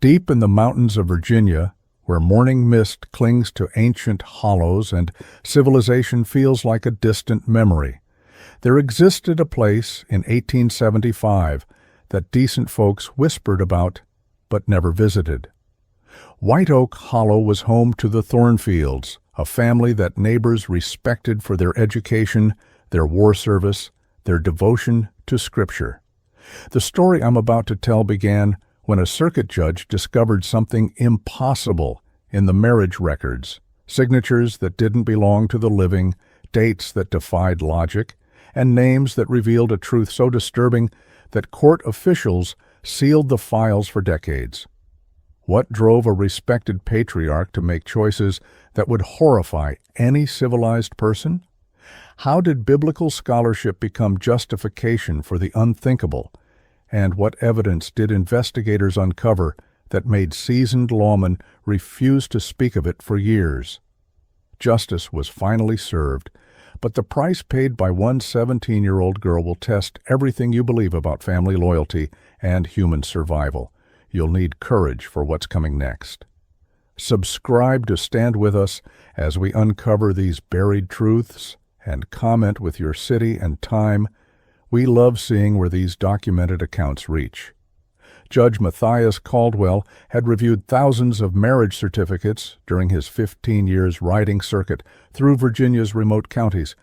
Deep in the mountains of Virginia, where morning mist clings to ancient hollows and civilization feels like a distant memory, there existed a place in 1875 that decent folks whispered about but never visited. White Oak Hollow was home to the Thornfields, a family that neighbors respected for their education, their war service, their devotion to Scripture. The story I'm about to tell began when a circuit judge discovered something impossible in the marriage records, signatures that didn't belong to the living, dates that defied logic, and names that revealed a truth so disturbing that court officials sealed the files for decades. What drove a respected patriarch to make choices that would horrify any civilized person? How did biblical scholarship become justification for the unthinkable? And what evidence did investigators uncover that made seasoned lawmen refuse to speak of it for years? Justice was finally served, but the price paid by one 17-year-old girl will test everything you believe about family loyalty and human survival. You'll need courage for what's coming next. Subscribe to stand with us as we uncover these buried truths and comment with your city and time. We love seeing where these documented accounts reach. Judge Matthias Caldwell had reviewed thousands of marriage certificates during his 15 years riding circuit through Virginia's remote counties,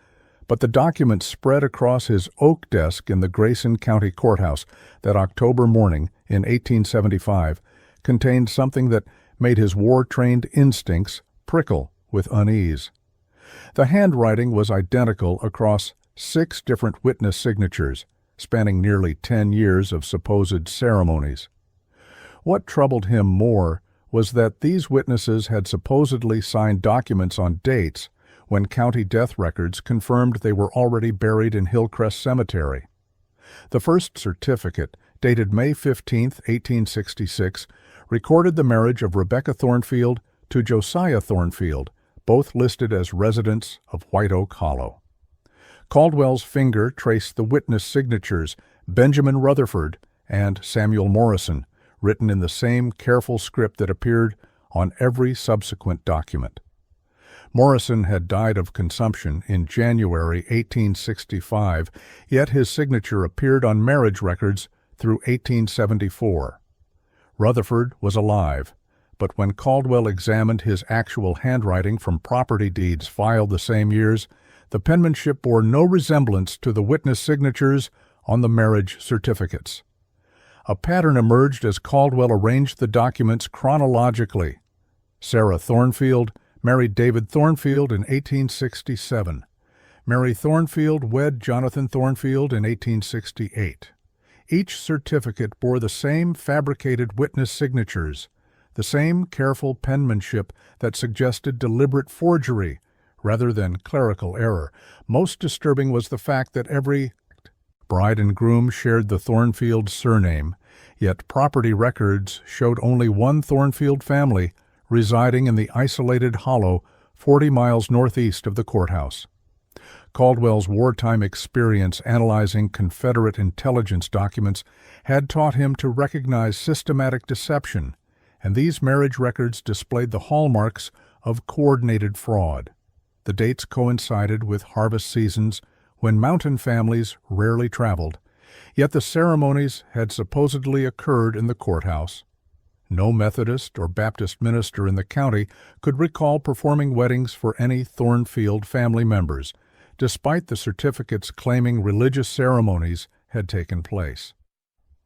but the documents spread across his oak desk in the Grayson County Courthouse that October morning in 1875 contained something that made his war-trained instincts prickle with unease. The handwriting was identical across 6 different witness signatures, spanning nearly 10 years of supposed ceremonies. What troubled him more was that these witnesses had supposedly signed documents on dates when county death records confirmed they were already buried in Hillcrest Cemetery. The first certificate, dated May 15, 1866, recorded the marriage of Rebecca Thornfield to Josiah Thornfield, both listed as residents of White Oak Hollow. Caldwell's finger traced the witness signatures Benjamin Rutherford and Samuel Morrison, written in the same careful script that appeared on every subsequent document. Morrison had died of consumption in January 1865, yet his signature appeared on marriage records through 1874. Rutherford was alive, but when Caldwell examined his actual handwriting from property deeds filed the same years, the penmanship bore no resemblance to the witness signatures on the marriage certificates. A pattern emerged as Caldwell arranged the documents chronologically. Sarah Thornfield married David Thornfield in 1867. Mary Thornfield wed Jonathan Thornfield in 1868. Each certificate bore the same fabricated witness signatures, the same careful penmanship that suggested deliberate forgery rather than clerical error. Most disturbing was the fact that every bride and groom shared the Thornfield surname, yet property records showed only one Thornfield family residing in the isolated hollow 40 miles northeast of the courthouse. Caldwell's wartime experience analyzing Confederate intelligence documents had taught him to recognize systematic deception, and these marriage records displayed the hallmarks of coordinated fraud. The dates coincided with harvest seasons when mountain families rarely traveled, yet the ceremonies had supposedly occurred in the courthouse. No Methodist or Baptist minister in the county could recall performing weddings for any Thornfield family members, despite the certificates claiming religious ceremonies had taken place.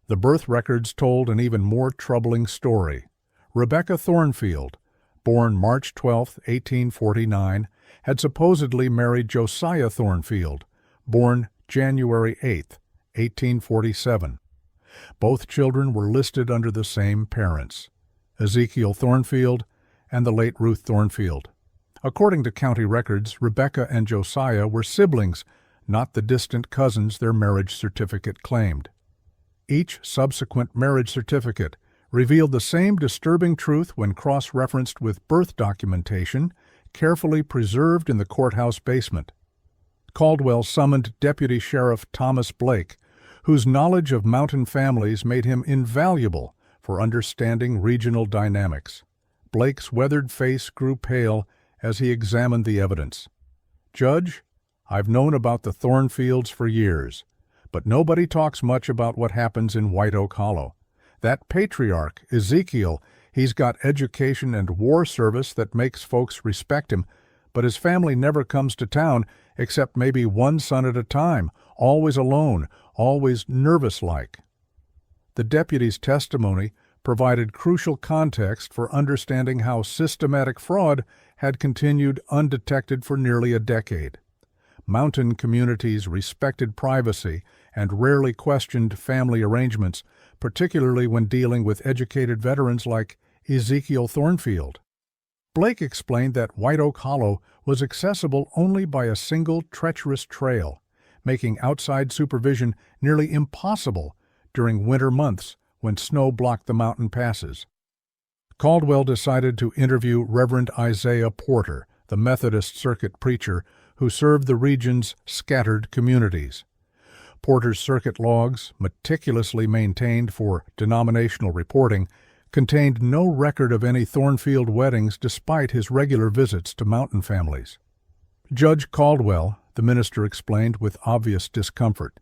The birth records told an even more troubling story. Rebecca Thornfield, born March 12, 1849, had supposedly married Josiah Thornfield, born January 8, 1847. Both children were listed under the same parents, Ezekiel Thornfield and the late Ruth Thornfield. According to county records, Rebecca and Josiah were siblings, not the distant cousins their marriage certificate claimed. Each subsequent marriage certificate revealed the same disturbing truth when cross-referenced with birth documentation carefully preserved in the courthouse basement. Caldwell summoned Deputy Sheriff Thomas Blake, whose knowledge of mountain families made him invaluable for understanding regional dynamics. Blake's weathered face grew pale as he examined the evidence. "Judge, I've known about the Thornfields for years, but nobody talks much about what happens in White Oak Hollow. That patriarch, Ezekiel, he's got education and war service that makes folks respect him, but his family never comes to town except maybe one son at a time, always alone, always nervous-like." The deputy's testimony provided crucial context for understanding how systematic fraud had continued undetected for nearly a decade. Mountain communities respected privacy and rarely questioned family arrangements, particularly when dealing with educated veterans like Ezekiel Thornfield. Blake explained that White Oak Hollow was accessible only by a single treacherous trail, making outside supervision nearly impossible during winter months when snow blocked the mountain passes. Caldwell decided to interview Reverend Isaiah Porter, the Methodist circuit preacher who served the region's scattered communities. Porter's circuit logs, meticulously maintained for denominational reporting, contained no record of any Thornfield weddings despite his regular visits to mountain families. "Judge Caldwell," the minister explained with obvious discomfort,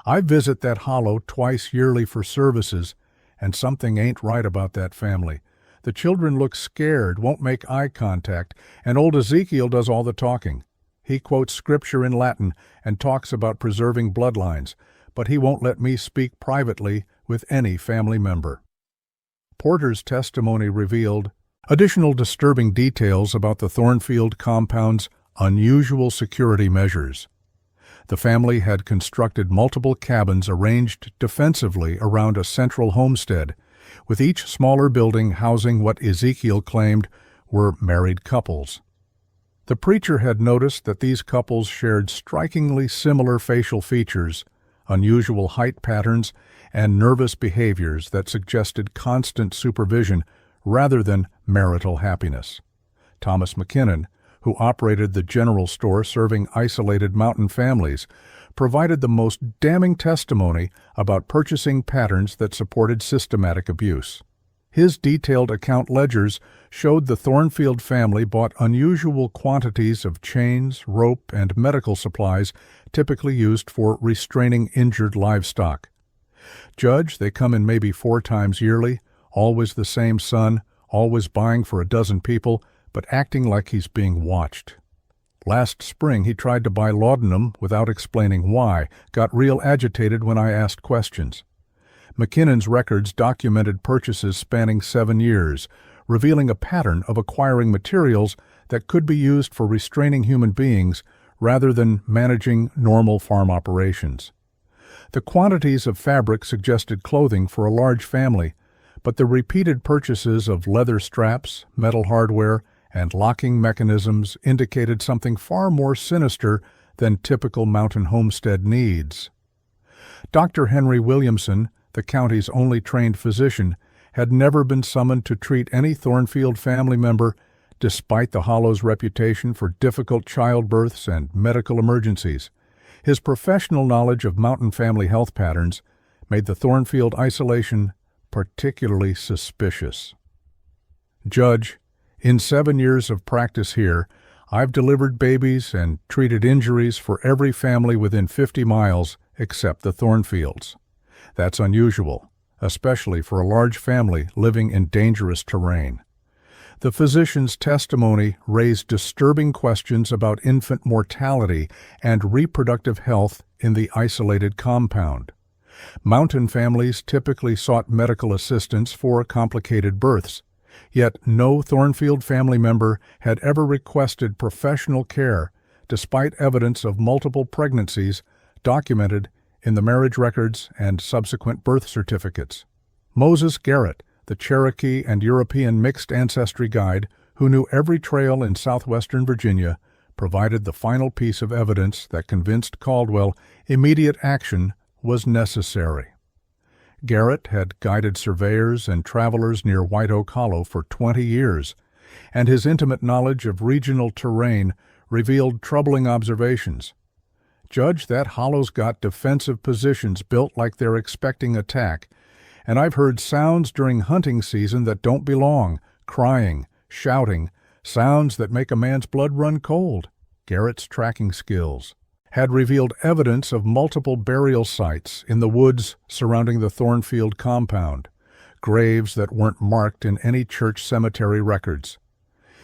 "I visit that hollow twice yearly for services, and something ain't right about that family. The children look scared, won't make eye contact, and old Ezekiel does all the talking. He quotes scripture in Latin and talks about preserving bloodlines, but he won't let me speak privately with any family member." Porter's testimony revealed additional disturbing details about the Thornfield compound's unusual security measures. The family had constructed multiple cabins arranged defensively around a central homestead, with each smaller building housing what Ezekiel claimed were married couples. The preacher had noticed that these couples shared strikingly similar facial features, unusual height patterns, and nervous behaviors that suggested constant supervision rather than marital happiness. Thomas McKinnon, who operated the general store serving isolated mountain families, provided the most damning testimony about purchasing patterns that supported systematic abuse. His detailed account ledgers showed the Thornfield family bought unusual quantities of chains, rope, and medical supplies typically used for restraining injured livestock. "Judge, they come in maybe 4 times yearly, always the same son, always buying for a dozen people, but acting like he's being watched. Last spring he tried to buy laudanum without explaining why, got real agitated when I asked questions." McKinnon's records documented purchases spanning 7 years, revealing a pattern of acquiring materials that could be used for restraining human beings rather than managing normal farm operations. The quantities of fabric suggested clothing for a large family, but the repeated purchases of leather straps, metal hardware, and locking mechanisms indicated something far more sinister than typical mountain homestead needs. Dr. Henry Williamson, the county's only trained physician, had never been summoned to treat any Thornfield family member, despite the hollow's reputation for difficult childbirths and medical emergencies. His professional knowledge of mountain family health patterns made the Thornfield isolation particularly suspicious. "Judge, in 7 years of practice here, I've delivered babies and treated injuries for every family within 50 miles except the Thornfields. That's unusual, especially for a large family living in dangerous terrain." The physician's testimony raised disturbing questions about infant mortality and reproductive health in the isolated compound. Mountain families typically sought medical assistance for complicated births, yet no Thornfield family member had ever requested professional care, despite evidence of multiple pregnancies documented in the marriage records and subsequent birth certificates. Moses Garrett, the Cherokee and European mixed ancestry guide who knew every trail in southwestern Virginia, provided the final piece of evidence that convinced Caldwell immediate action was necessary. Garrett had guided surveyors and travelers near White Oak Hollow for 20 years, and his intimate knowledge of regional terrain revealed troubling observations. "Judge, that hollow's got defensive positions built like they're expecting attack, And I've heard sounds during hunting season that don't belong, crying, shouting, sounds that make a man's blood run cold. Garrett's tracking skills had revealed evidence of multiple burial sites in the woods surrounding the Thornfield compound, graves that weren't marked in any church cemetery records.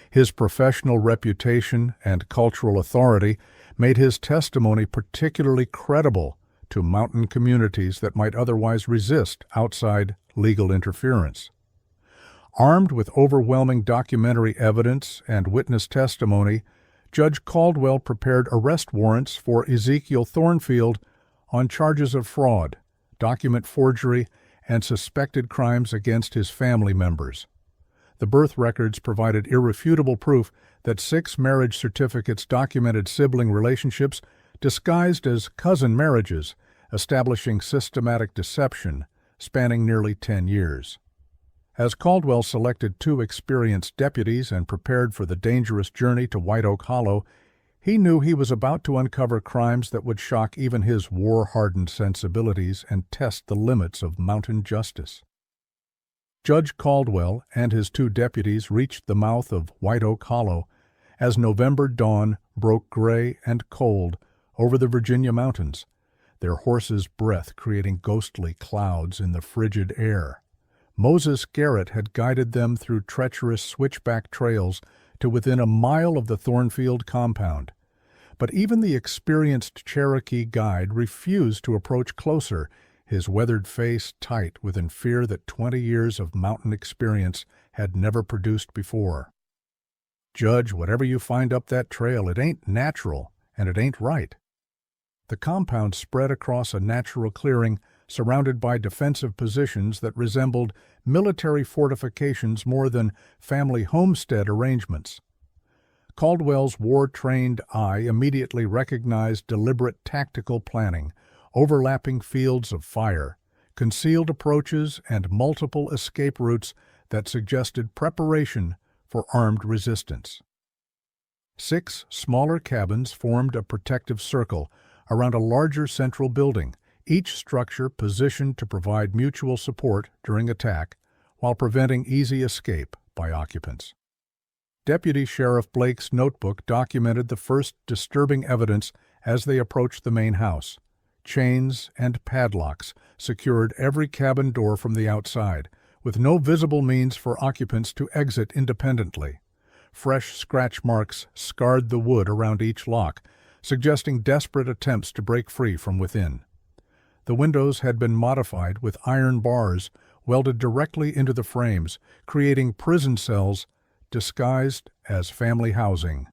His professional reputation and cultural authority made his testimony particularly credible to mountain communities that might otherwise resist outside legal interference. Armed with overwhelming documentary evidence and witness testimony, Judge Caldwell prepared arrest warrants for Ezekiel Thornfield on charges of fraud, document forgery, and suspected crimes against his family members. The birth records provided irrefutable proof that 6 marriage certificates documented sibling relationships disguised as cousin marriages, establishing systematic deception spanning nearly 10 years. As Caldwell selected 2 experienced deputies and prepared for the dangerous journey to White Oak Hollow, he knew he was about to uncover crimes that would shock even his war-hardened sensibilities and test the limits of mountain justice. Judge Caldwell and his 2 deputies reached the mouth of White Oak Hollow as November dawn broke gray and cold over the Virginia mountains, their horses' breath creating ghostly clouds in the frigid air. Moses Garrett had guided them through treacherous switchback trails to within a mile of the Thornfield compound. But even the experienced Cherokee guide refused to approach closer, his weathered face tight with fear that 20 years of mountain experience had never produced before. "Judge, whatever you find up that trail, it ain't natural, and it ain't right." The compound spread across a natural clearing surrounded by defensive positions that resembled military fortifications more than family homestead arrangements. Caldwell's war-trained eye immediately recognized deliberate tactical planning, overlapping fields of fire, concealed approaches, and multiple escape routes that suggested preparation for armed resistance. 6 smaller cabins formed a protective circle around a larger central building, each structure positioned to provide mutual support during attack while preventing easy escape by occupants. Deputy Sheriff Blake's notebook documented the first disturbing evidence as they approached the main house. Chains and padlocks secured every cabin door from the outside, with no visible means for occupants to exit independently. Fresh scratch marks scarred the wood around each lock, suggesting desperate attempts to break free from within. The windows had been modified with iron bars welded directly into the frames, creating prison cells disguised as family housing.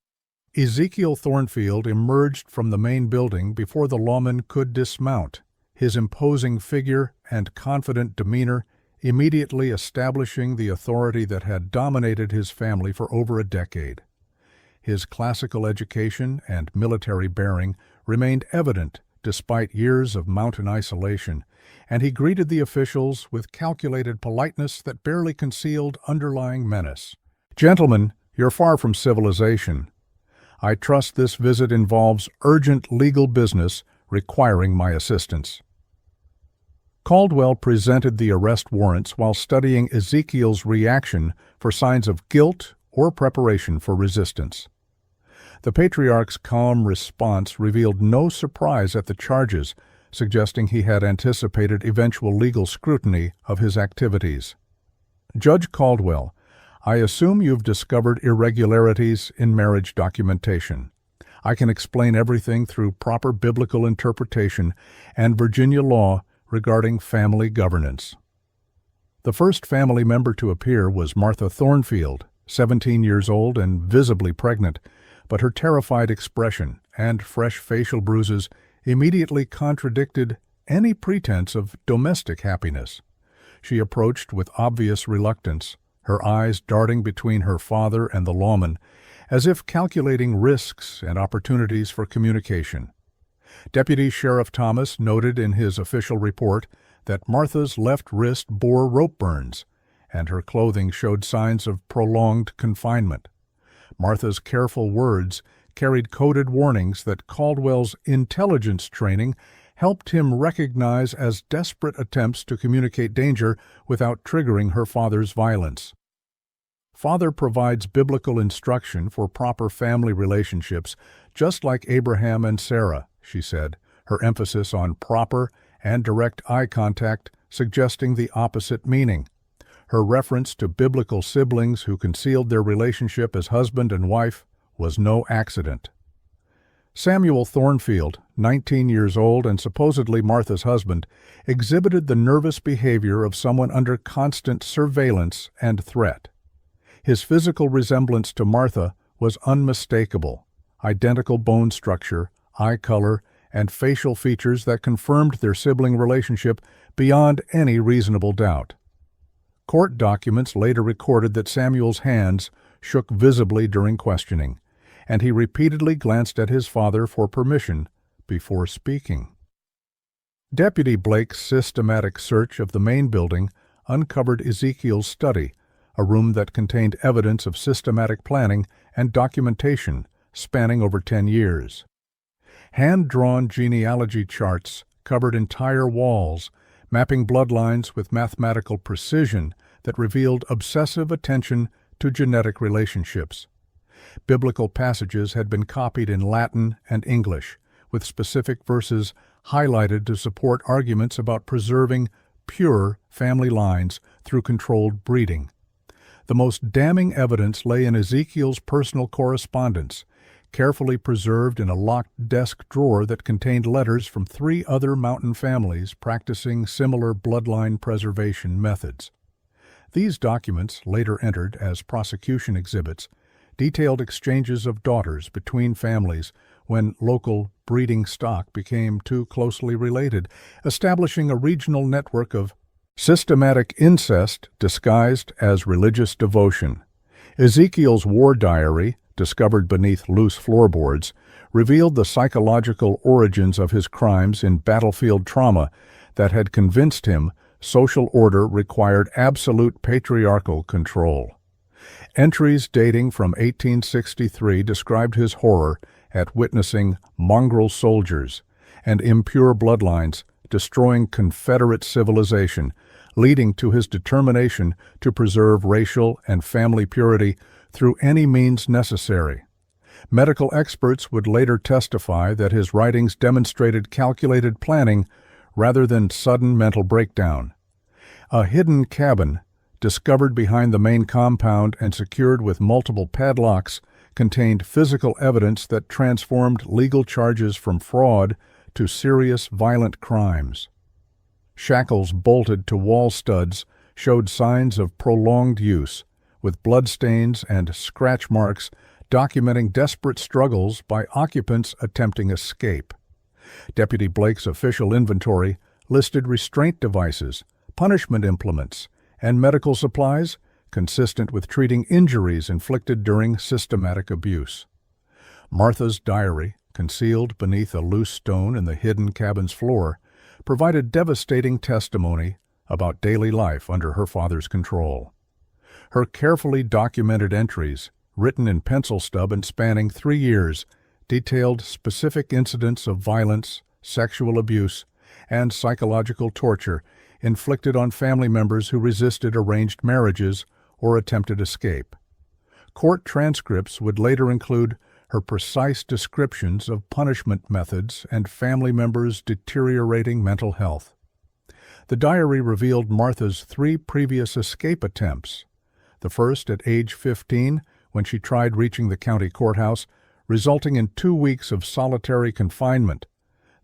Ezekiel Thornfield emerged from the main building before the lawman could dismount, his imposing figure and confident demeanor immediately establishing the authority that had dominated his family for over a decade. His classical education and military bearing remained evident despite years of mountain isolation, and he greeted the officials with calculated politeness that barely concealed underlying menace. "Gentlemen, you're far from civilization. I trust this visit involves urgent legal business requiring my assistance." Caldwell presented the arrest warrants while studying Ezekiel's reaction for signs of guilt or preparation for resistance. The patriarch's calm response revealed no surprise at the charges, suggesting he had anticipated eventual legal scrutiny of his activities. "Judge Caldwell, I assume you've discovered irregularities in marriage documentation. I can explain everything through proper biblical interpretation and Virginia law regarding family governance." The first family member to appear was Martha Thornfield, 17 years old and visibly pregnant, but her terrified expression and fresh facial bruises immediately contradicted any pretense of domestic happiness. She approached with obvious reluctance, her eyes darting between her father and the lawman, as if calculating risks and opportunities for communication. Deputy Sheriff Thomas noted in his official report that Martha's left wrist bore rope burns, and her clothing showed signs of prolonged confinement. Martha's careful words carried coded warnings that Caldwell's intelligence training helped him recognize as desperate attempts to communicate danger without triggering her father's violence. Father provides biblical instruction for proper family relationships, just like Abraham and Sarah, she said, her emphasis on proper and direct eye contact suggesting the opposite meaning. Her reference to biblical siblings who concealed their relationship as husband and wife was no accident. Samuel Thornfield, 19 years old and supposedly Martha's husband, exhibited the nervous behavior of someone under constant surveillance and threat. His physical resemblance to Martha was unmistakable, identical bone structure, eye color, and facial features that confirmed their sibling relationship beyond any reasonable doubt. Court documents later recorded that Samuel's hands shook visibly during questioning, and he repeatedly glanced at his father for permission before speaking. Deputy Blake's systematic search of the main building uncovered Ezekiel's study, a room that contained evidence of systematic planning and documentation spanning over 10 years. Hand-drawn genealogy charts covered entire walls, mapping bloodlines with mathematical precision that revealed obsessive attention to genetic relationships. Biblical passages had been copied in Latin and English, with specific verses highlighted to support arguments about preserving pure family lines through controlled breeding. The most damning evidence lay in Ezekiel's personal correspondence, carefully preserved in a locked desk drawer that contained letters from 3 other mountain families practicing similar bloodline preservation methods. These documents, later entered as prosecution exhibits, detailed exchanges of daughters between families when local breeding stock became too closely related, establishing a regional network of systematic incest disguised as religious devotion. Ezekiel's war diary, discovered beneath loose floorboards, revealed the psychological origins of his crimes in battlefield trauma that had convinced him social order required absolute patriarchal control. Entries dating from 1863 described his horror at witnessing mongrel soldiers and impure bloodlines destroying Confederate civilization, leading to his determination to preserve racial and family purity through any means necessary. Medical experts would later testify that his writings demonstrated calculated planning rather than sudden mental breakdown. A hidden cabin, discovered behind the main compound and secured with multiple padlocks, contained physical evidence that transformed legal charges from fraud to serious violent crimes. Shackles bolted to wall studs showed signs of prolonged use, with bloodstains and scratch marks documenting desperate struggles by occupants attempting escape. Deputy Blake's official inventory listed restraint devices, punishment implements, and medical supplies consistent with treating injuries inflicted during systematic abuse. Martha's diary, concealed beneath a loose stone in the hidden cabin's floor, provided devastating testimony about daily life under her father's control. Her carefully documented entries, written in pencil stub and spanning 3 years, detailed specific incidents of violence, sexual abuse, and psychological torture inflicted on family members who resisted arranged marriages or attempted escape. Court transcripts would later include her precise descriptions of punishment methods and family members' deteriorating mental health. The diary revealed Martha's 3 previous escape attempts, the first at age 15 when she tried reaching the county courthouse, resulting in 2 weeks of solitary confinement,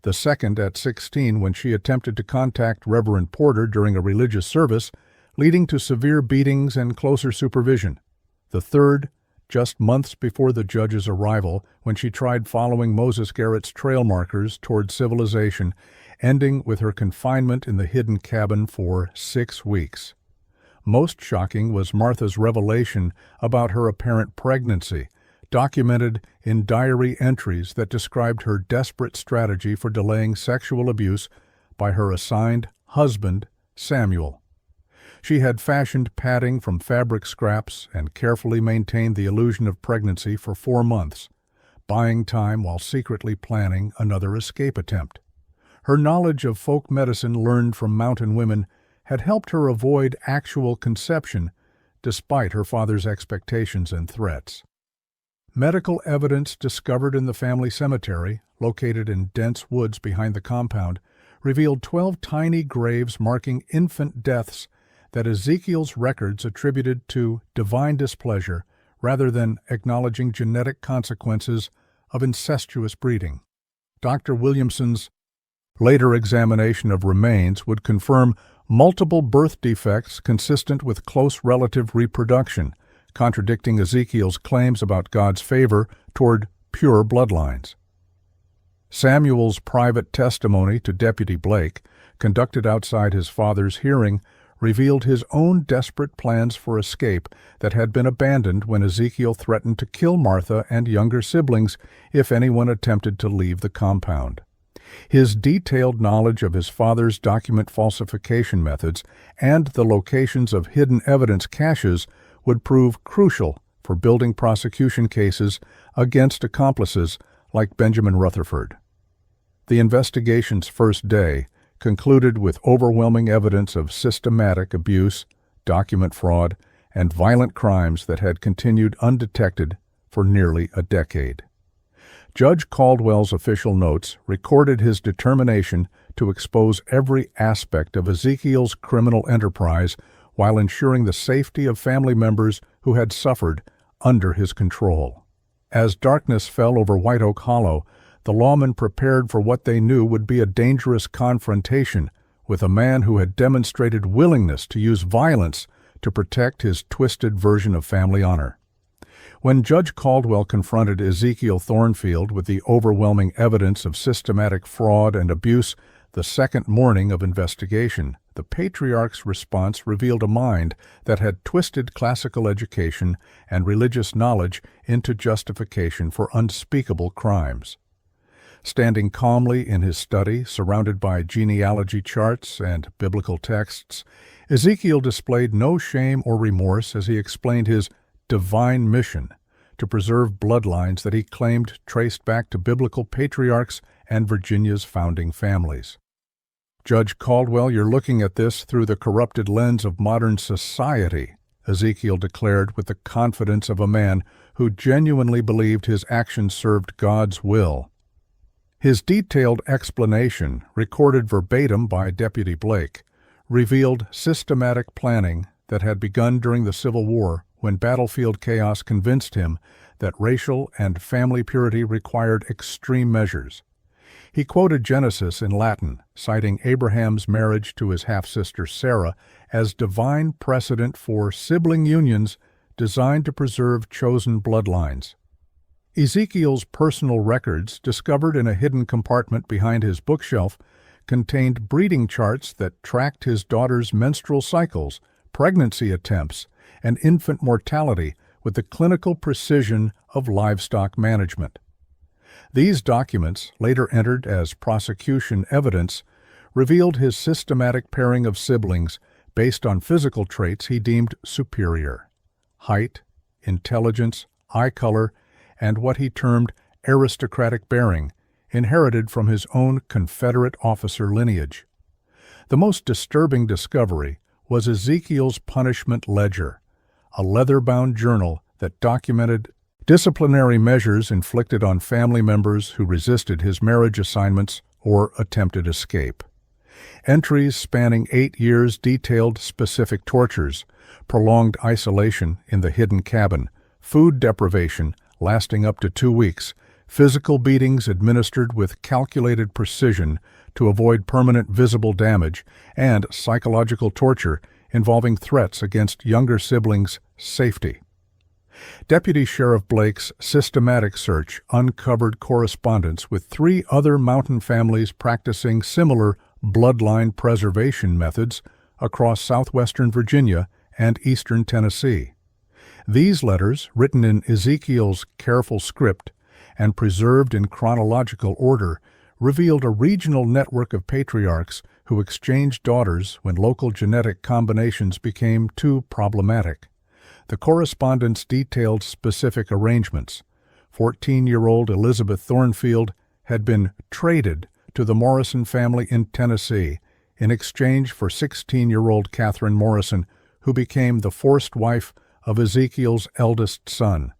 the second at 16 when she attempted to contact Reverend Porter during a religious service, leading to severe beatings and closer supervision, the third just months before the judge's arrival when she tried following Moses Garrett's trail markers toward civilization, ending with her confinement in the hidden cabin for 6 weeks. Most shocking was Martha's revelation about her apparent pregnancy, documented in diary entries that described her desperate strategy for delaying sexual abuse by her assigned husband, Samuel. She had fashioned padding from fabric scraps and carefully maintained the illusion of pregnancy for 4 months, buying time while secretly planning another escape attempt. Her knowledge of folk medicine learned from mountain women had helped her avoid actual conception despite her father's expectations and threats. Medical evidence discovered in the family cemetery, located in dense woods behind the compound, revealed 12 tiny graves marking infant deaths that Ezekiel's records attributed to divine displeasure rather than acknowledging genetic consequences of incestuous breeding. Dr. Williamson's later examination of remains would confirm multiple birth defects consistent with close relative reproduction, contradicting Ezekiel's claims about God's favor toward pure bloodlines. Samuel's private testimony to Deputy Blake, conducted outside his father's hearing, revealed his own desperate plans for escape that had been abandoned when Ezekiel threatened to kill Martha and younger siblings if anyone attempted to leave the compound. His detailed knowledge of his father's document falsification methods and the locations of hidden evidence caches would prove crucial for building prosecution cases against accomplices like Benjamin Rutherford. The investigation's first day concluded with overwhelming evidence of systematic abuse, document fraud, and violent crimes that had continued undetected for nearly a decade. Judge Caldwell's official notes recorded his determination to expose every aspect of Ezekiel's criminal enterprise while ensuring the safety of family members who had suffered under his control. As darkness fell over White Oak Hollow, the lawmen prepared for what they knew would be a dangerous confrontation with a man who had demonstrated willingness to use violence to protect his twisted version of family honor. When Judge Caldwell confronted Ezekiel Thornfield with the overwhelming evidence of systematic fraud and abuse the second morning of investigation, the patriarch's response revealed a mind that had twisted classical education and religious knowledge into justification for unspeakable crimes. Standing calmly in his study, surrounded by genealogy charts and biblical texts, Ezekiel displayed no shame or remorse as he explained his divine mission to preserve bloodlines that he claimed traced back to biblical patriarchs and Virginia's founding families. Judge Caldwell, you're looking at this through the corrupted lens of modern society, Ezekiel declared with the confidence of a man who genuinely believed his actions served God's will. His detailed explanation, recorded verbatim by Deputy Blake, revealed systematic planning that had begun during the Civil War when battlefield chaos convinced him that racial and family purity required extreme measures. He quoted Genesis in Latin, citing Abraham's marriage to his half-sister Sarah as divine precedent for sibling unions designed to preserve chosen bloodlines. Ezekiel's personal records, discovered in a hidden compartment behind his bookshelf, contained breeding charts that tracked his daughter's menstrual cycles, pregnancy attempts, and infant mortality with the clinical precision of livestock management. These documents, later entered as prosecution evidence, revealed his systematic pairing of siblings based on physical traits he deemed superior: height, intelligence, eye color, and what he termed aristocratic bearing, inherited from his own Confederate officer lineage. The most disturbing discovery was Ezekiel's punishment ledger, a leather-bound journal that documented disciplinary measures inflicted on family members who resisted his marriage assignments or attempted escape. Entries spanning 8 years detailed specific tortures, prolonged isolation in the hidden cabin, food deprivation lasting up to 2 weeks, physical beatings administered with calculated precision to avoid permanent visible damage, and psychological torture involving threats against younger siblings' safety. Deputy Sheriff Blake's systematic search uncovered correspondence with 3 other mountain families practicing similar bloodline preservation methods across southwestern Virginia and eastern Tennessee. These letters, written in Ezekiel's careful script and preserved in chronological order, revealed a regional network of patriarchs who exchanged daughters when local genetic combinations became too problematic. The correspondence detailed specific arrangements. 14-year-old Elizabeth Thornfield had been traded to the Morrison family in Tennessee in exchange for 16-year-old Catherine Morrison, who became the forced wife of Ezekiel's eldest son.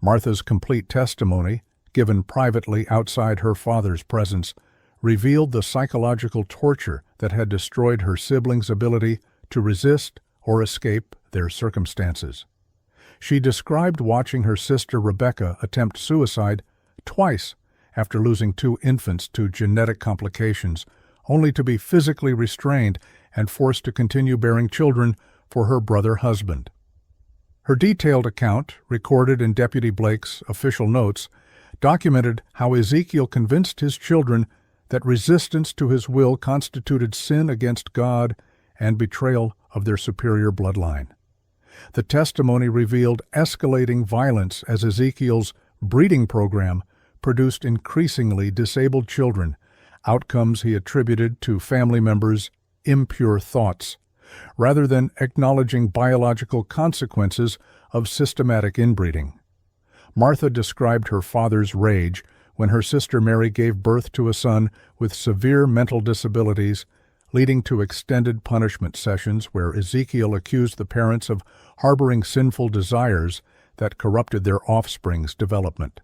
Martha's complete testimony, given privately outside her father's presence, revealed the psychological torture that had destroyed her siblings' ability to resist or escape their circumstances. She described watching her sister Rebecca attempt suicide twice after losing 2 infants to genetic complications, only to be physically restrained and forced to continue bearing children for her brother husband. Her detailed account, recorded in Deputy Blake's official notes, documented how Ezekiel convinced his children that resistance to his will constituted sin against God and betrayal of their superior bloodline. The testimony revealed escalating violence as Ezekiel's breeding program produced increasingly disabled children, outcomes he attributed to family members' impure thoughts, rather than acknowledging biological consequences of systematic inbreeding. Martha described her father's rage when her sister Mary gave birth to a son with severe mental disabilities, leading to extended punishment sessions where Ezekiel accused the parents of harboring sinful desires that corrupted their offspring's development.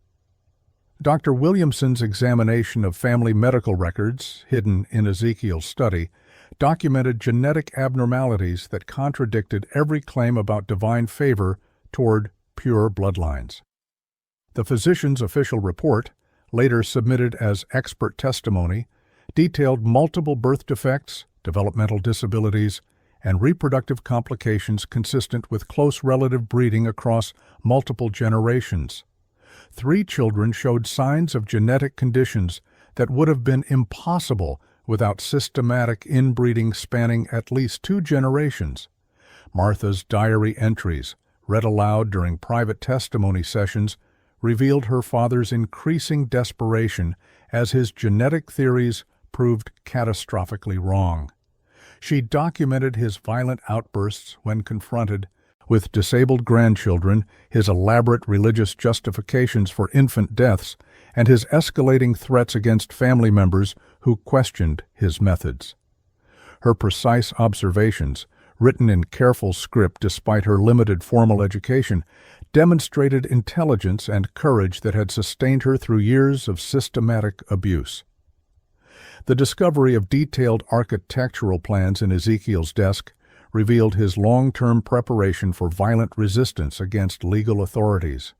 Dr. Williamson's examination of family medical records, hidden in Ezekiel's study, documented genetic abnormalities that contradicted every claim about divine favor toward pure bloodlines. The physician's official report, later submitted as expert testimony, detailed multiple birth defects, developmental disabilities, and reproductive complications consistent with close relative breeding across multiple generations. 3 children showed signs of genetic conditions that would have been impossible without systematic inbreeding spanning at least 2 generations. Martha's diary entries, read aloud during private testimony sessions, revealed her father's increasing desperation as his genetic theories proved catastrophically wrong. She documented his violent outbursts when confronted with disabled grandchildren, his elaborate religious justifications for infant deaths, and his escalating threats against family members who questioned his methods. Her precise observations, written in careful script despite her limited formal education, demonstrated intelligence and courage that had sustained her through years of systematic abuse. The discovery of detailed architectural plans in Ezekiel's desk revealed his long-term preparation for violent resistance against legal authorities.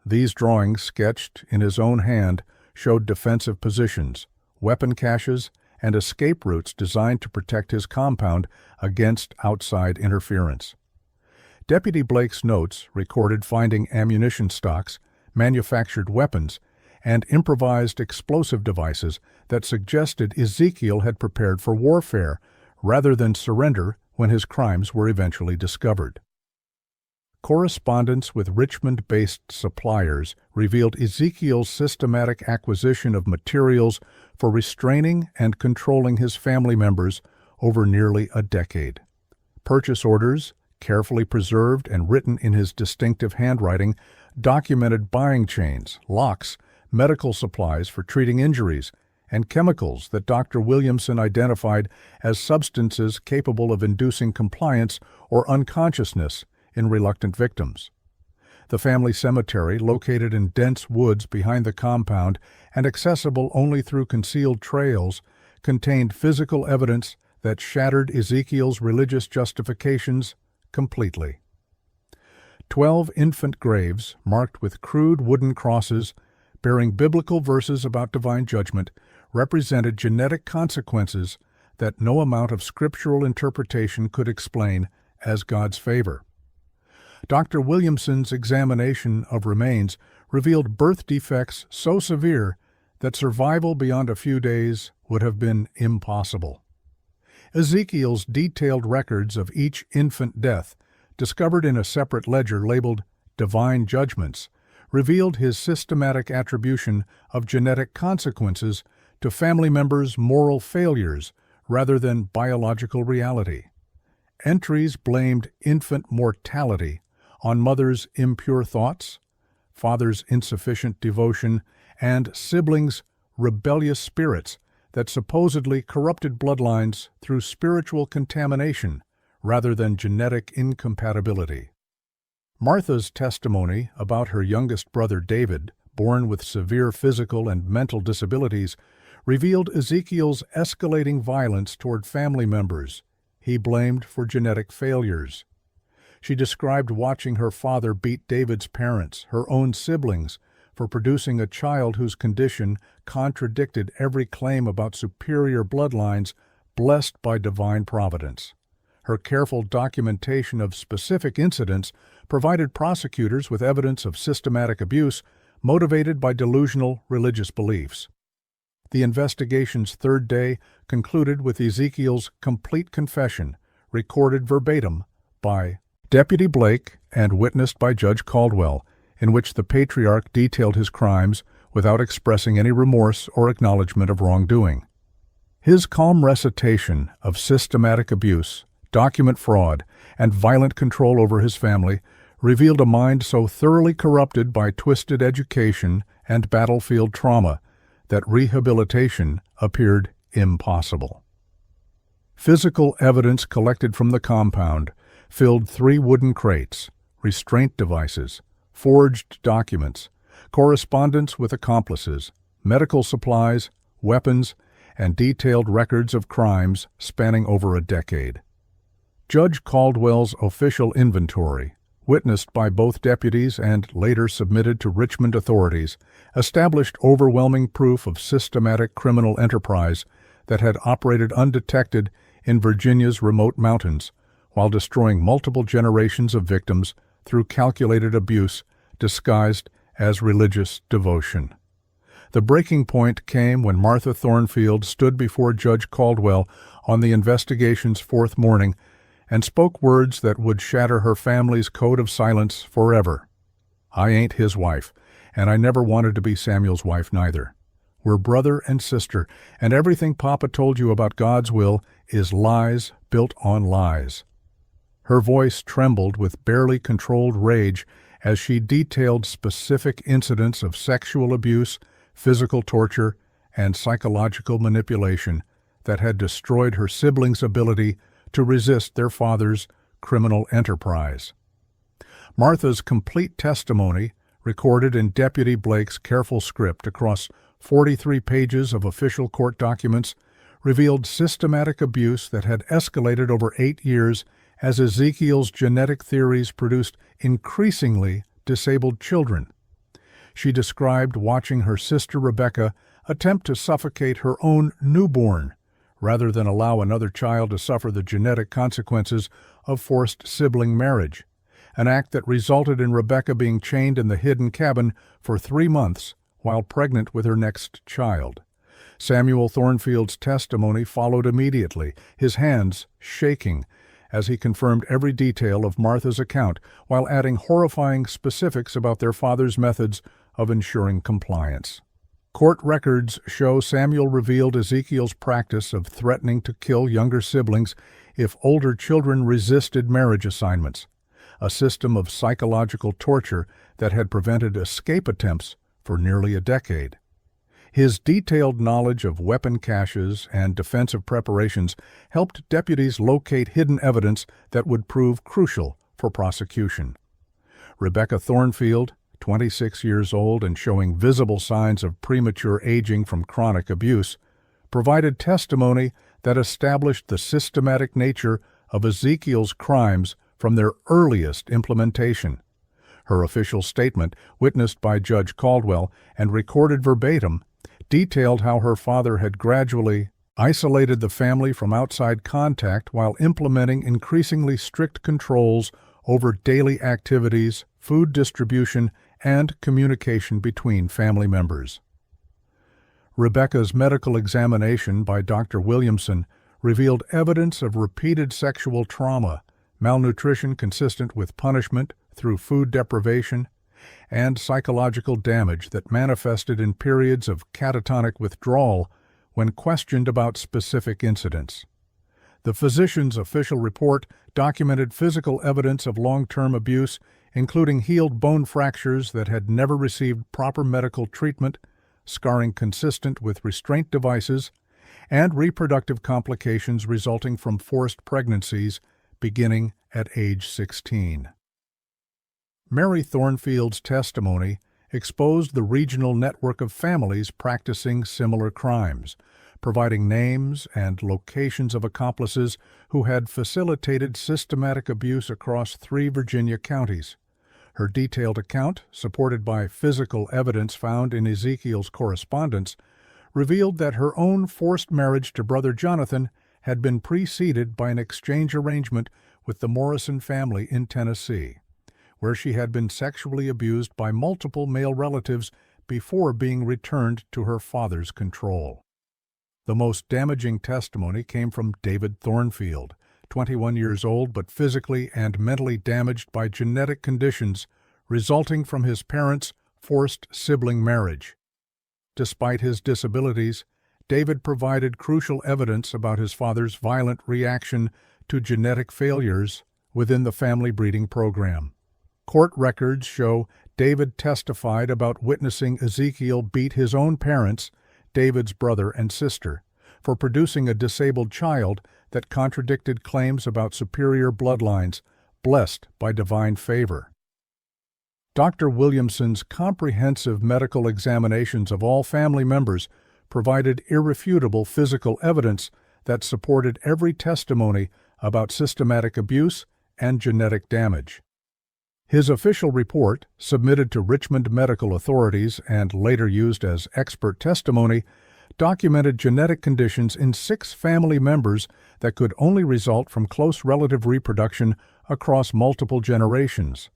These drawings, sketched in his own hand, showed defensive positions, weapon caches, and escape routes designed to protect his compound against outside interference. Deputy Blake's notes recorded finding ammunition stocks, manufactured weapons, and improvised explosive devices that suggested Ezekiel had prepared for warfare rather than surrender when his crimes were eventually discovered. Correspondence with Richmond-based suppliers revealed Ezekiel's systematic acquisition of materials for restraining and controlling his family members over nearly a decade. Purchase orders, carefully preserved and written in his distinctive handwriting, documented buying chains, locks, medical supplies for treating injuries, and chemicals that Dr. Williamson identified as substances capable of inducing compliance or unconsciousness in reluctant victims. The family cemetery, located in dense woods behind the compound and accessible only through concealed trails, contained physical evidence that shattered Ezekiel's religious justifications completely. 12 infant graves, marked with crude wooden crosses bearing biblical verses about divine judgment, represented genetic consequences that no amount of scriptural interpretation could explain as God's favor. Dr. Williamson's examination of remains revealed birth defects so severe that survival beyond a few days would have been impossible. Ezekiel's detailed records of each infant death, discovered in a separate ledger labeled Divine Judgments, revealed his systematic attribution of genetic consequences to family members' moral failures rather than biological reality. Entries blamed infant mortality on mother's impure thoughts, father's insufficient devotion, and siblings' rebellious spirits that supposedly corrupted bloodlines through spiritual contamination rather than genetic incompatibility. Martha's testimony about her youngest brother David, born with severe physical and mental disabilities, revealed Ezekiel's escalating violence toward family members he blamed for genetic failures. She described watching her father beat David's parents, her own siblings, for producing a child whose condition contradicted every claim about superior bloodlines blessed by divine providence. Her careful documentation of specific incidents provided prosecutors with evidence of systematic abuse motivated by delusional religious beliefs. The investigation's third day concluded with Ezekiel's complete confession, recorded verbatim by Deputy Blake and witnessed by Judge Caldwell, in which the patriarch detailed his crimes without expressing any remorse or acknowledgement of wrongdoing. His calm recitation of systematic abuse, document fraud, and violent control over his family revealed a mind so thoroughly corrupted by twisted education and battlefield trauma that rehabilitation appeared impossible. Physical evidence collected from the compound filled 3 wooden crates, restraint devices, forged documents, correspondence with accomplices, medical supplies, weapons, and detailed records of crimes spanning over a decade. Judge Caldwell's official inventory, witnessed by both deputies and later submitted to Richmond authorities, established overwhelming proof of systematic criminal enterprise that had operated undetected in Virginia's remote mountains, while destroying multiple generations of victims through calculated abuse disguised as religious devotion. The breaking point came when Martha Thornfield stood before Judge Caldwell on the investigation's 4th morning and spoke words that would shatter her family's code of silence forever. "I ain't his wife, and I never wanted to be Samuel's wife neither. We're brother and sister, and everything Papa told you about God's will is lies built on lies." Her voice trembled with barely controlled rage as she detailed specific incidents of sexual abuse, physical torture, and psychological manipulation that had destroyed her siblings' ability to resist their father's criminal enterprise. Martha's complete testimony, recorded in Deputy Blake's careful script across 43 pages of official court documents, revealed systematic abuse that had escalated over 8 years as Ezekiel's genetic theories produced increasingly disabled children. She described watching her sister Rebecca attempt to suffocate her own newborn, rather than allow another child to suffer the genetic consequences of forced sibling marriage, an act that resulted in Rebecca being chained in the hidden cabin for 3 months while pregnant with her next child. Samuel Thornfield's testimony followed immediately, his hands shaking as he confirmed every detail of Martha's account while adding horrifying specifics about their father's methods of ensuring compliance. Court records show Samuel revealed Ezekiel's practice of threatening to kill younger siblings if older children resisted marriage assignments, a system of psychological torture that had prevented escape attempts for nearly a decade. His detailed knowledge of weapon caches and defensive preparations helped deputies locate hidden evidence that would prove crucial for prosecution. Rebecca Thornfield, 26 years old and showing visible signs of premature aging from chronic abuse, provided testimony that established the systematic nature of Ezekiel's crimes from their earliest implementation. Her official statement, witnessed by Judge Caldwell and recorded verbatim, detailed how her father had gradually isolated the family from outside contact while implementing increasingly strict controls over daily activities, food distribution, and communication between family members. Rebecca's medical examination by Dr. Williamson revealed evidence of repeated sexual trauma, malnutrition consistent with punishment through food deprivation, and psychological damage that manifested in periods of catatonic withdrawal when questioned about specific incidents. The physician's official report documented physical evidence of long-term abuse, including healed bone fractures that had never received proper medical treatment, scarring consistent with restraint devices, and reproductive complications resulting from forced pregnancies beginning at age 16. Mary Thornfield's testimony exposed the regional network of families practicing similar crimes, providing names and locations of accomplices who had facilitated systematic abuse across 3 Virginia counties. Her detailed account, supported by physical evidence found in Ezekiel's correspondence, revealed that her own forced marriage to Brother Jonathan had been preceded by an exchange arrangement with the Morrison family in Tennessee, where she had been sexually abused by multiple male relatives before being returned to her father's control. The most damaging testimony came from David Thornfield, 21 years old but physically and mentally damaged by genetic conditions resulting from his parents' forced sibling marriage. Despite his disabilities, David provided crucial evidence about his father's violent reaction to genetic failures within the family breeding program. Court records show David testified about witnessing Ezekiel beat his own parents, David's brother and sister, for producing a disabled child that contradicted claims about superior bloodlines blessed by divine favor. Dr. Williamson's comprehensive medical examinations of all family members provided irrefutable physical evidence that supported every testimony about systematic abuse and genetic damage. His official report, submitted to Richmond medical authorities and later used as expert testimony, documented genetic conditions in 6 family members that could only result from close relative reproduction across multiple generations.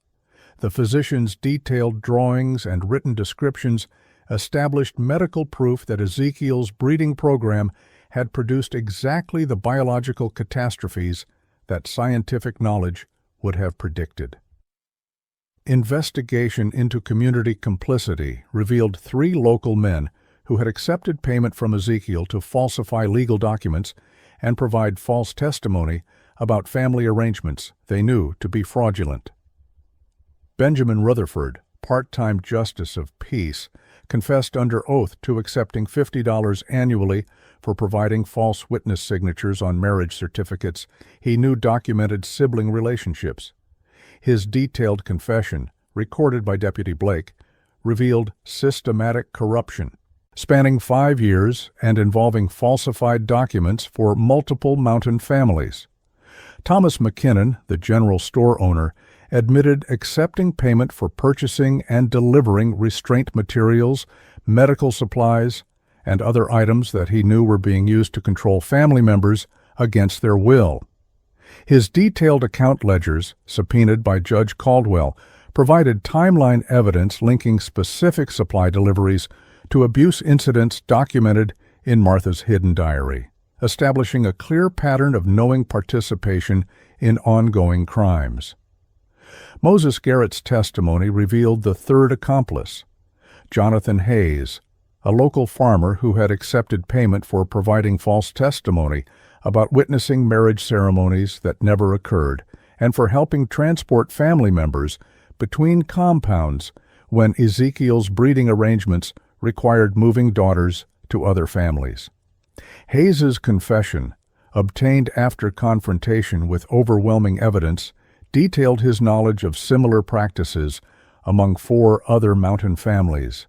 The physician's detailed drawings and written descriptions established medical proof that Ezekiel's breeding program had produced exactly the biological catastrophes that scientific knowledge would have predicted. Investigation into community complicity revealed 3 local men who had accepted payment from Ezekiel to falsify legal documents and provide false testimony about family arrangements they knew to be fraudulent. Benjamin Rutherford, part-time justice of peace, confessed under oath to accepting $50 annually for providing false witness signatures on marriage certificates he knew documented sibling relationships. His detailed confession, recorded by Deputy Blake, revealed systematic corruption, spanning 5 years and involving falsified documents for multiple mountain families. Thomas McKinnon, the general store owner, admitted accepting payment for purchasing and delivering restraint materials, medical supplies, and other items that he knew were being used to control family members against their will. His detailed account ledgers, subpoenaed by Judge Caldwell, provided timeline evidence linking specific supply deliveries to abuse incidents documented in Martha's hidden diary, establishing a clear pattern of knowing participation in ongoing crimes. Moses Garrett's testimony revealed the 3rd accomplice, Jonathan Hayes, a local farmer who had accepted payment for providing false testimony about witnessing marriage ceremonies that never occurred and for helping transport family members between compounds when Ezekiel's breeding arrangements required moving daughters to other families. Hayes's confession, obtained after confrontation with overwhelming evidence, detailed his knowledge of similar practices among 4 other mountain families.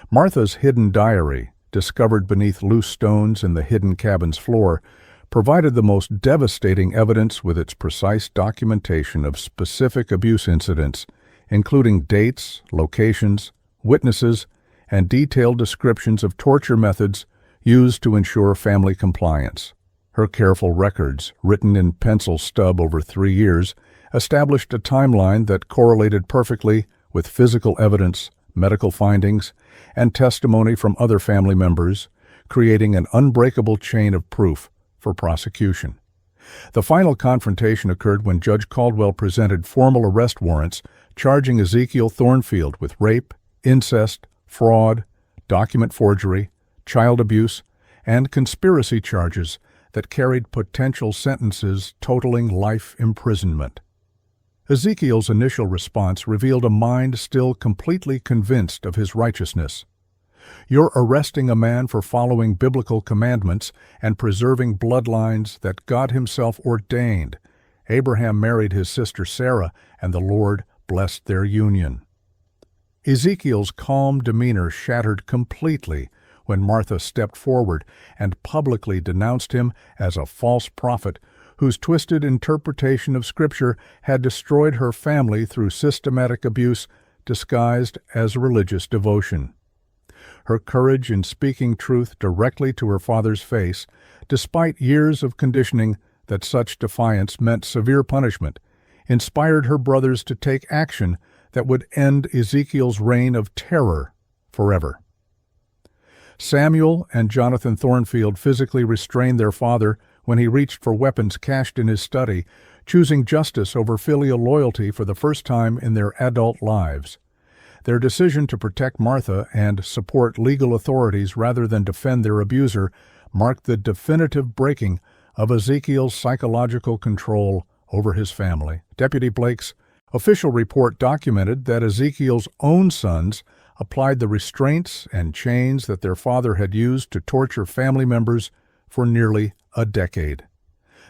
Martha's hidden diary, discovered beneath loose stones in the hidden cabin's floor, provided the most devastating evidence with its precise documentation of specific abuse incidents, including dates, locations, witnesses, and detailed descriptions of torture methods used to ensure family compliance. Her careful records, written in pencil stub over 3 years, established a timeline that correlated perfectly with physical evidence, medical findings, and testimony from other family members, creating an unbreakable chain of proof for prosecution. The final confrontation occurred when Judge Caldwell presented formal arrest warrants charging Ezekiel Thornfield with rape, incest, fraud, document forgery, child abuse, and conspiracy charges that carried potential sentences totaling life imprisonment. Ezekiel's initial response revealed a mind still completely convinced of his righteousness. You're arresting a man for following biblical commandments and preserving bloodlines that God Himself ordained. Abraham married his sister Sarah, and the Lord blessed their union. Ezekiel's calm demeanor shattered completely when Martha stepped forward and publicly denounced him as a false prophet whose twisted interpretation of Scripture had destroyed her family through systematic abuse disguised as religious devotion. Her courage in speaking truth directly to her father's face, despite years of conditioning that such defiance meant severe punishment, inspired her brothers to take action that would end Ezekiel's reign of terror forever. Samuel and Jonathan Thornfield physically restrained their father when he reached for weapons cached in his study, choosing justice over filial loyalty for the first time in their adult lives. Their decision to protect Martha and support legal authorities rather than defend their abuser marked the definitive breaking of Ezekiel's psychological control over his family. Deputy Blake's official report documented that Ezekiel's own sons applied the restraints and chains that their father had used to torture family members for nearly a decade.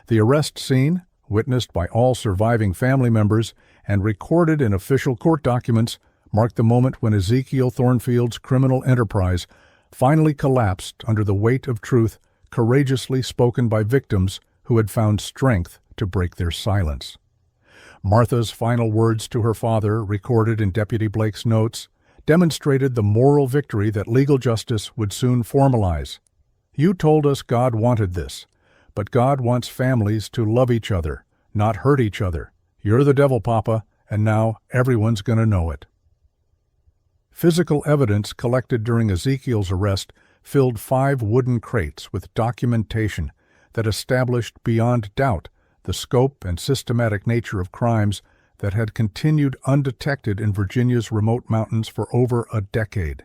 The arrest scene, witnessed by all surviving family members and recorded in official court documents, marked the moment when Ezekiel Thornfield's criminal enterprise finally collapsed under the weight of truth courageously spoken by victims who had found strength to break their silence. Martha's final words to her father, recorded in Deputy Blake's notes, demonstrated the moral victory that legal justice would soon formalize. "You told us God wanted this, but God wants families to love each other, not hurt each other. You're the devil, Papa, and now everyone's going to know it." Physical evidence collected during Ezekiel's arrest filled 5 wooden crates with documentation that established beyond doubt the scope and systematic nature of crimes that had continued undetected in Virginia's remote mountains for over a decade.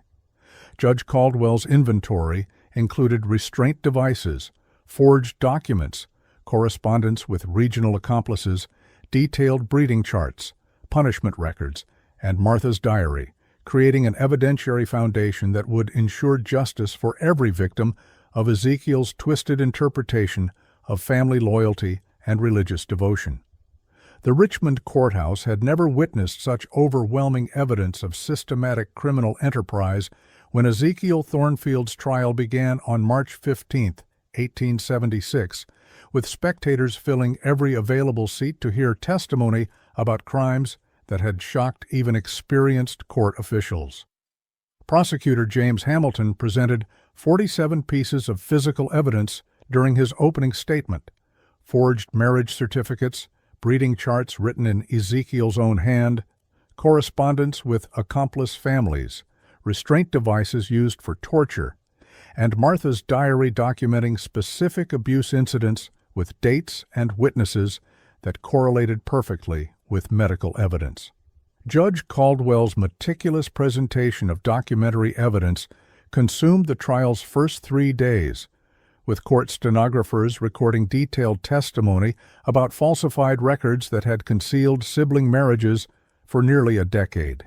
Judge Caldwell's inventory included restraint devices, forged documents, correspondence with regional accomplices, detailed breeding charts, punishment records, and Martha's diary, creating an evidentiary foundation that would ensure justice for every victim of Ezekiel's twisted interpretation of family loyalty and religious devotion. The Richmond courthouse had never witnessed such overwhelming evidence of systematic criminal enterprise when Ezekiel Thornfield's trial began on March 15, 1876, with spectators filling every available seat to hear testimony about crimes that had shocked even experienced court officials. Prosecutor James Hamilton presented 47 pieces of physical evidence during his opening statement: forged marriage certificates, breeding charts written in Ezekiel's own hand, correspondence with accomplice families, restraint devices used for torture, and Martha's diary documenting specific abuse incidents with dates and witnesses that correlated perfectly with medical evidence. Judge Caldwell's meticulous presentation of documentary evidence consumed the trial's first 3 days, with court stenographers recording detailed testimony about falsified records that had concealed sibling marriages for nearly a decade.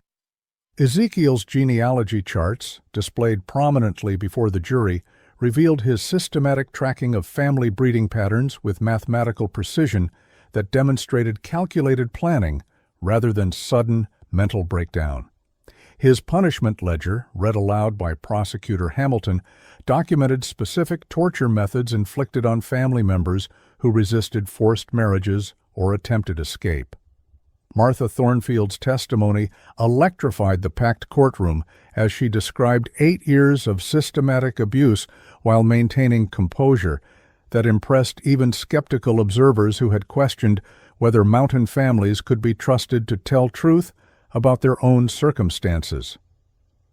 Ezekiel's genealogy charts, displayed prominently before the jury, revealed his systematic tracking of family breeding patterns with mathematical precision that demonstrated calculated planning rather than sudden mental breakdown. His punishment ledger, read aloud by Prosecutor Hamilton, documented specific torture methods inflicted on family members who resisted forced marriages or attempted escape. Martha Thornfield's testimony electrified the packed courtroom as she described 8 years of systematic abuse while maintaining composure that impressed even skeptical observers who had questioned whether mountain families could be trusted to tell truth about their own circumstances.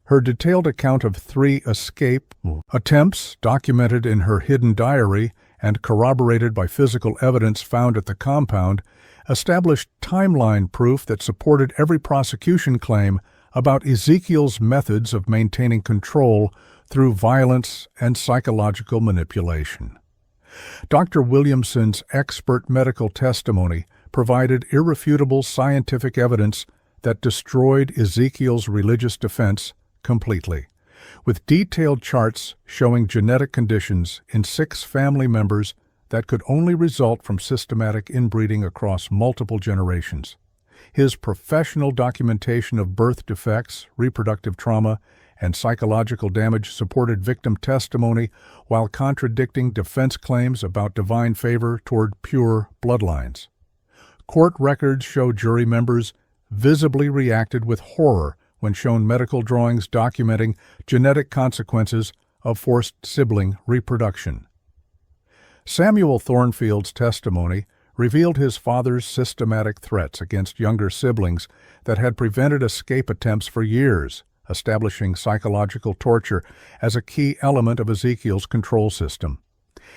Her detailed account of 3 escape attempts, documented in her hidden diary and corroborated by physical evidence found at the compound, established timeline proof that supported every prosecution claim about Ezekiel's methods of maintaining control through violence and psychological manipulation. Dr. Williamson's expert medical testimony provided irrefutable scientific evidence that destroyed Ezekiel's religious defense completely. with detailed charts showing genetic conditions in 6 family members that could only result from systematic inbreeding across multiple generations. His professional documentation of birth defects, reproductive trauma, and psychological damage supported victim testimony while contradicting defense claims about divine favor toward pure bloodlines. Court records show jury members visibly reacted with horror when shown medical drawings documenting genetic consequences of forced sibling reproduction. Samuel Thornfield's testimony revealed his father's systematic threats against younger siblings that had prevented escape attempts for years, establishing psychological torture as a key element of Ezekiel's control system.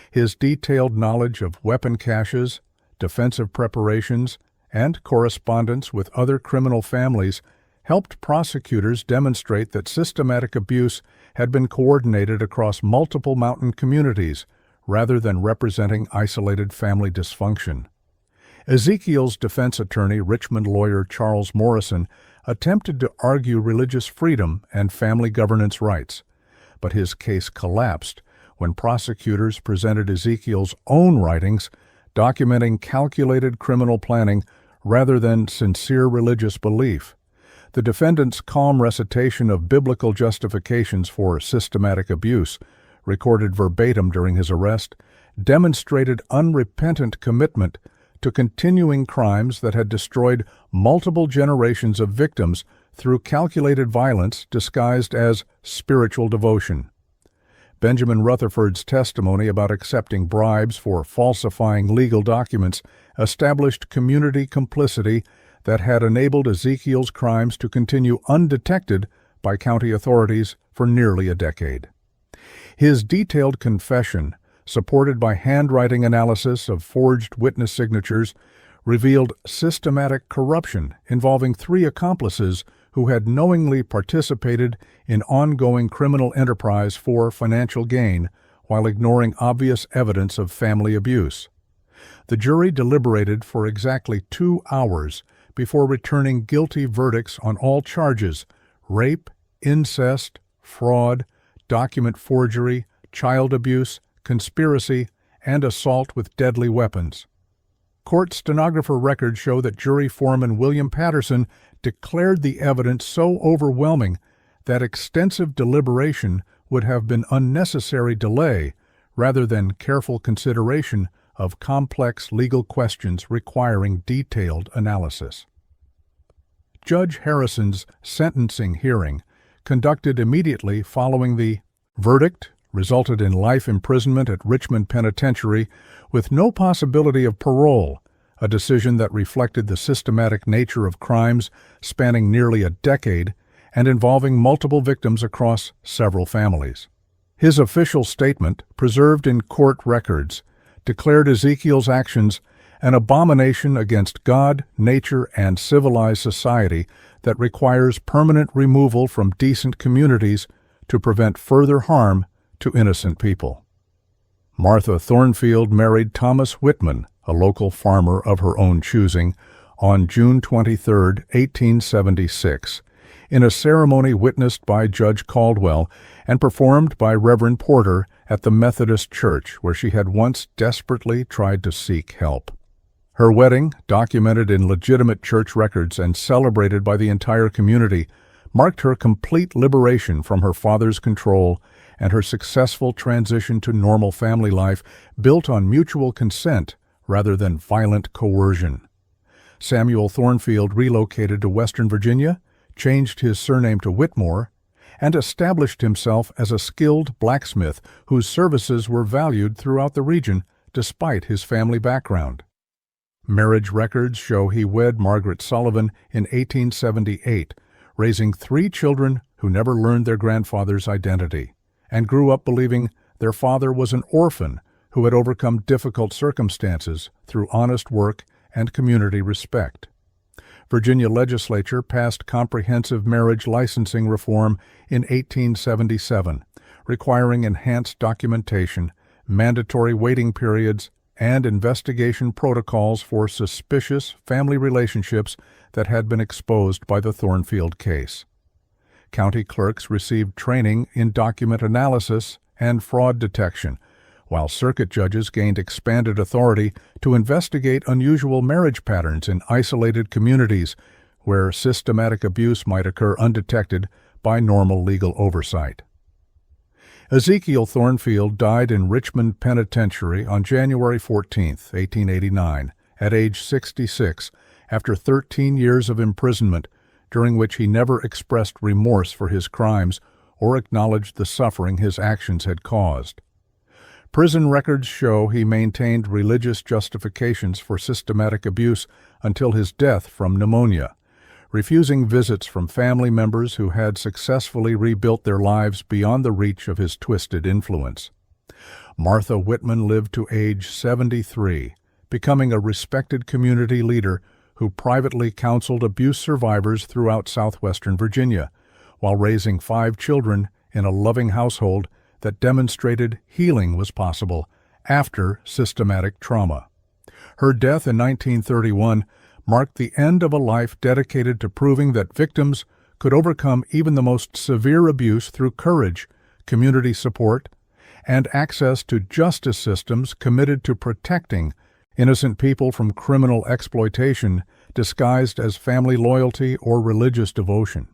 His detailed knowledge of weapon caches, defensive preparations, and correspondence with other criminal families helped prosecutors demonstrate that systematic abuse had been coordinated across multiple mountain communities rather than representing isolated family dysfunction. Ezekiel's defense attorney, Richmond lawyer Charles Morrison, attempted to argue religious freedom and family governance rights, but his case collapsed when prosecutors presented Ezekiel's own writings documenting calculated criminal planning rather than sincere religious belief. The defendant's calm recitation of biblical justifications for systematic abuse, recorded verbatim during his arrest, demonstrated unrepentant commitment to continuing crimes that had destroyed multiple generations of victims through calculated violence disguised as spiritual devotion. Benjamin Rutherford's testimony about accepting bribes for falsifying legal documents established community complicity that had enabled Ezekiel's crimes to continue undetected by county authorities for nearly a decade. His detailed confession, supported by handwriting analysis of forged witness signatures, revealed systematic corruption involving 3 accomplices who had knowingly participated in ongoing criminal enterprise for financial gain while ignoring obvious evidence of family abuse. The jury deliberated for exactly 2 hours before returning guilty verdicts on all charges: rape, incest, fraud, document forgery, child abuse, conspiracy, and assault with deadly weapons. Court stenographer records show that jury foreman William Patterson declared the evidence so overwhelming that extensive deliberation would have been unnecessary delay rather than careful consideration of complex legal questions requiring detailed analysis. Judge Harrison's sentencing hearing, conducted immediately following the verdict, resulted in life imprisonment at Richmond Penitentiary with no possibility of parole, a decision that reflected the systematic nature of crimes spanning nearly a decade and involving multiple victims across several families. His official statement, preserved in court records, declared Ezekiel's actions an abomination against God, nature, and civilized society that requires permanent removal from decent communities to prevent further harm to innocent people. Martha Thornfield married Thomas Whitman, a local farmer of her own choosing, on June 23, 1876, in a ceremony witnessed by Judge Caldwell and performed by Reverend Porter at the Methodist Church, where she had once desperately tried to seek help. Her wedding, documented in legitimate church records and celebrated by the entire community, marked her complete liberation from her father's control and her successful transition to normal family life built on mutual consent rather than violent coercion. Samuel Thornfield relocated to Western Virginia, changed his surname to Whitmore, and established himself as a skilled blacksmith whose services were valued throughout the region despite his family background. Marriage records show he wed Margaret Sullivan in 1878, raising 3 children who never learned their grandfather's identity, and grew up believing their father was an orphan who had overcome difficult circumstances through honest work and community respect. Virginia legislature passed comprehensive marriage licensing reform in 1877, requiring enhanced documentation, mandatory waiting periods, and investigation protocols for suspicious family relationships that had been exposed by the Thornfield case. County clerks received training in document analysis and fraud detection, while circuit judges gained expanded authority to investigate unusual marriage patterns in isolated communities where systematic abuse might occur undetected by normal legal oversight. Ezekiel Thornfield died in Richmond Penitentiary on January 14, 1889, at age 66, after 13 years of imprisonment, during which he never expressed remorse for his crimes or acknowledged the suffering his actions had caused. Prison records show he maintained religious justifications for systematic abuse until his death from pneumonia, refusing visits from family members who had successfully rebuilt their lives beyond the reach of his twisted influence. Martha Whitman lived to age 73, becoming a respected community leader who privately counseled abuse survivors throughout southwestern Virginia, while raising 5 children in a loving household that demonstrated healing was possible after systematic trauma. Her death in 1931 marked the end of a life dedicated to proving that victims could overcome even the most severe abuse through courage, community support, and access to justice systems committed to protecting innocent people from criminal exploitation disguised as family loyalty or religious devotion.